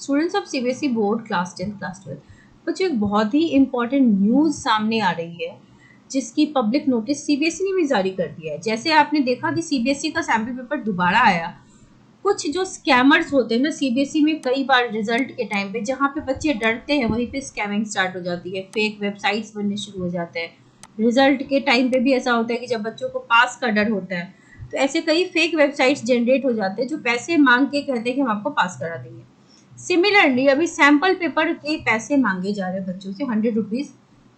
Students of CBSE board class 10 class 12, बच्चों एक बहुत ही इंपॉर्टेंट न्यूज़ सामने आ रही है जिसकी पब्लिक नोटिस सीबीएसई ने भी जारी कर दिया है। जैसे आपने देखा कि सीबीएसई का सैम्पल पेपर दोबारा आया, कुछ जो स्कैमर्स होते हैं ना सीबीएसई में, कई बार रिजल्ट के टाइम पे जहाँ पे बच्चे डरते हैं वहीं पे स्कैमिंग स्टार्ट हो जाती है, फेक वेबसाइट्स बनने शुरू हो जाते हैं। रिजल्ट के टाइम पे भी ऐसा होता है कि जब बच्चों को पास का डर होता है तो ऐसे कई फेक वेबसाइट्स जनरेट हो जाते हैं जो पैसे मांग के कहते हैं कि हम आपको पास करा देंगे। सिमिलरली अभी सैम्पल पेपर के पैसे मांगे जा रहे हैं बच्चों से, 100 rupees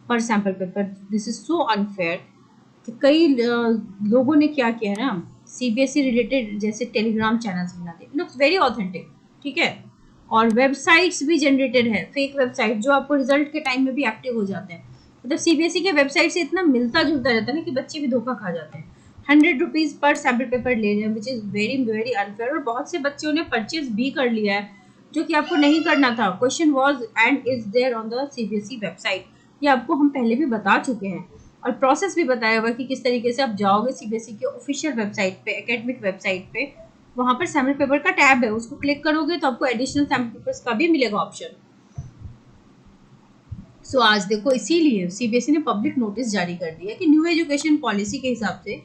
per sample paper. This is so unfair. कि कई लोगों ने क्या किया है ना, सीबीएसई रिलेटेड जैसे टेलीग्राम चैनल्स बना दिए, लुक्स वेरी ऑथेंटिक, ठीक है। और वेबसाइट्स भी जनरेटेड है, फेक वेबसाइट जो आपको रिजल्ट के टाइम में भी एक्टिव हो जाते हैं। मतलब सीबीएसई के वेबसाइट से इतना मिलता जुलता रहता है ना कि बच्चे भी धोखा खा जाते हैं। 100 रुपीज पर सैम्पल पेपर ले रहे हैं, which is very very unfair. और बहुत से बच्चों ने परचेज भी कर लिया है जो कि आपको नहीं करना था। Question was and is there on the CBSE website, ये आपको हम पहले भी बता चुके हैं और प्रोसेस भी बताया हुआ कि किस तरीके से आप जाओगे सीबीएसई के ऑफिशियल वेबसाइट पे, एकेडमिक वेबसाइट पे, वहां पर सैम्पल पेपर का टैब है, उसको क्लिक करोगे तो आपको एडिशनल सैम्पल पेपर्स का भी मिलेगा ऑप्शन। सो आज देखो इसीलिए सीबीएसई ने पब्लिक नोटिस जारी कर दिया कि न्यू एजुकेशन पॉलिसी के हिसाब से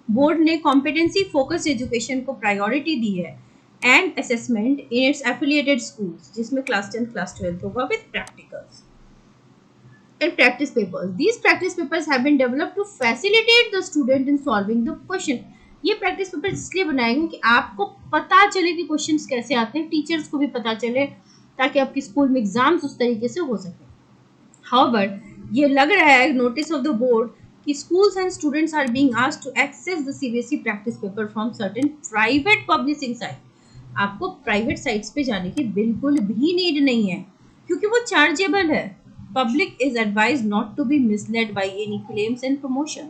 बोर्ड ने कॉम्पिटेंसी फोकस्ड एजुकेशन को प्रायोरिटी दी है and assessment in its affiliated schools, जिसमें क्लास 10 क्लास 12 होगा with practicals and practice papers. These practice papers have been developed to facilitate the student in solving the question. ये practice paper इसलिए बनाए गए कि आपको पता चले कि क्वेश्चंस कैसे आते हैं, टीचर्स को भी पता चले, ताकि आपके स्कूल में एग्जाम्स उस तरीके से हो सके। However, ये लग रहा है नोटिस ऑफ द बोर्ड कि schools and students are being asked to access the CBSE practice paper from certain private publishing site. आपको प्राइवेट साइट्स पे जाने की बिल्कुल भी नीड नहीं है क्योंकि वो चार्जेबल है। Public is advise not to be misled by any claims and promotion.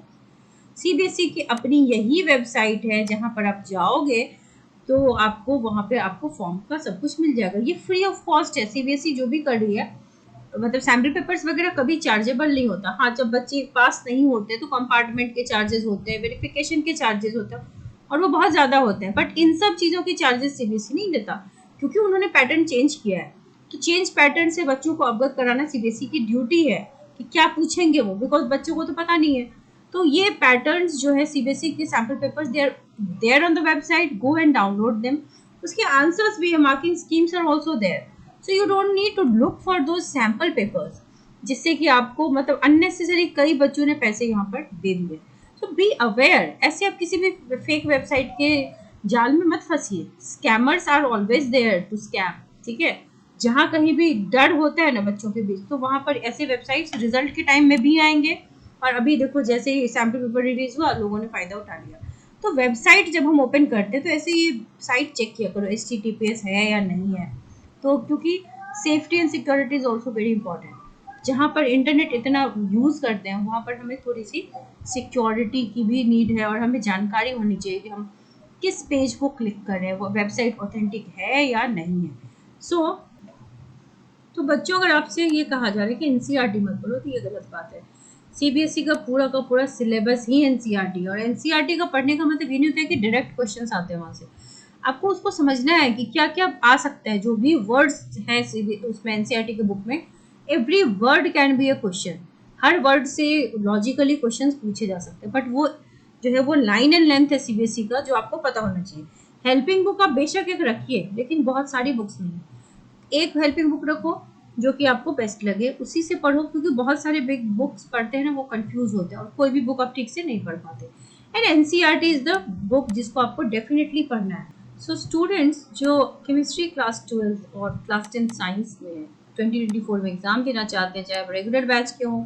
CBSE की अपनी यही वेबसाइट है जहां पर आप जाओगे तो आपको वहां पे आपको फॉर्म का सब कुछ मिल जाएगा। ये फ्री ऑफ कॉस्ट है, सीबीएसई जो भी कर रही है। मतलब सैम्पल पेपर्स वगैरह कभी चार्जेबल नहीं होता। हाँ, जब बच्चे पास नहीं होते तो कंपार्टमेंट के चार्जेस होते हैं, वेरिफिकेशन के चार्जेस होते हैं और वो बहुत ज़्यादा होते हैं, बट इन सब चीज़ों के चार्जेस सीबीएसई नहीं लेता क्योंकि उन्होंने पैटर्न चेंज किया है। तो चेंज पैटर्न से बच्चों को अवगत कराना सीबीएसई की ड्यूटी है कि क्या पूछेंगे वो, बिकॉज बच्चों को तो पता नहीं है। तो ये पैटर्न्स जो है सीबीएसई के sample papers there on the website, go and download them. उसके आंसर्स भी है, marking schemes are also there, so you don't need to look for those sample papers, जिससे कि आपको मतलब अननेसेसरी कई बच्चों ने पैसे यहाँ पर दे दिए। सो बी अवेयर, ऐसे आप किसी भी फेक वेबसाइट के जाल में मत फंसिए। Scammers are always there to scam, ठीक है। जहाँ कहीं भी डर होता है ना बच्चों के बीच, तो वहाँ पर ऐसे वेबसाइट्स रिजल्ट के टाइम में भी आएंगे। और अभी देखो जैसे ही सैम्पल पेपर रिलीज हुआ, लोगों ने फायदा उठा लिया। तो वेबसाइट जब हम ओपन करते हैं तो ऐसे ये साइट चेक किया करो, HTTPS है या नहीं है। तो क्योंकि safety and security is also very important. जहाँ पर इंटरनेट इतना यूज़ करते हैं वहाँ पर हमें थोड़ी सी सिक्योरिटी की भी नीड है और हमें जानकारी होनी चाहिए कि हम किस पेज को क्लिक कर रहे हैं, वो वेबसाइट ऑथेंटिक है या नहीं है। तो बच्चों अगर आपसे ये कहा जा रहा है कि एनसीईआरटी मत पढ़ो तो ये गलत बात है। सीबीएसई का पूरा सिलेबस ही एनसीईआरटी, और एनसीईआरटी का पढ़ने का मतलब ये नहीं होता है कि डायरेक्ट क्वेश्चंस आते हैं वहाँ से। आपको उसको समझना है कि क्या क्या आ सकता है। जो भी वर्ड्स हैं उसमें एनसीईआरटी के बुक में, every word can be a question. Her word से लॉजिकली क्वेश्चन पूछे जा सकते हैं, बट वो जो है वो लाइन एंड लेंथ है सीबीएसई का, जो आपको पता होना चाहिए। हेल्पिंग बुक आप बेशक एक रखिए, लेकिन बहुत सारी बुक्स नहीं। एक हेल्पिंग बुक रखो जो कि आपको बेस्ट लगे, उसी से पढ़ो, क्योंकि बहुत सारे बिग बुक्स पढ़ते हैं ना वो कंफ्यूज होते हैं और कोई भी बुक आप ठीक से नहीं पढ़ पाते। And NCERT is the book जिसको आपको डेफिनेटली पढ़ना है। सो स्टूडेंट्स जो केमिस्ट्री क्लास 12 और क्लास 10 साइंस में 2024 में एग्जाम देना चाहते हैं, चाहे आप रेगुलर बैच के हों,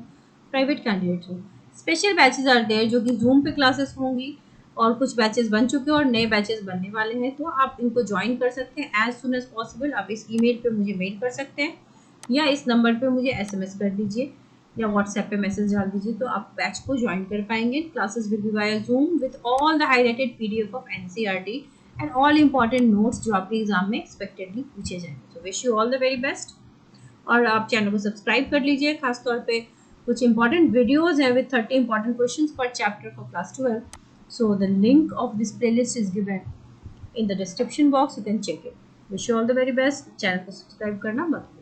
प्राइवेट कैंडिडेट हों, स्पेशल बैचेस आर देयर जो कि जूम पे क्लासेस होंगी, और कुछ बैचेस बन चुके हैं और नए बैचेस बनने वाले हैं। तो आप इनको ज्वाइन कर सकते हैं एज सुन एज पॉसिबल। आप इस ईमेल पे मुझे मेल कर सकते हैं या इस नंबर पे मुझे एसएमएस कर दीजिए या व्हाट्सएप पे मैसेज डाल दीजिए, तो आप बैच को ज्वाइन कर पाएंगे। Classes will be via zoom with all the highlighted PDF of NCERT and all important notes जो आपके एग्जाम में एक्सपेक्टेडली पूछे जाएंगे। So wish you all the very best. और आप चैनल को सब्सक्राइब कर लीजिए, खासतौर पे कुछ इंपॉर्टेंट वीडियोज है विद 30 इंपॉर्टेंट क्वेश्चंस पर chapter for class 12। So the link of this playlist is given in the description box, you can check it. Wish you all the very best. Channel को subscribe करना मत भूलना।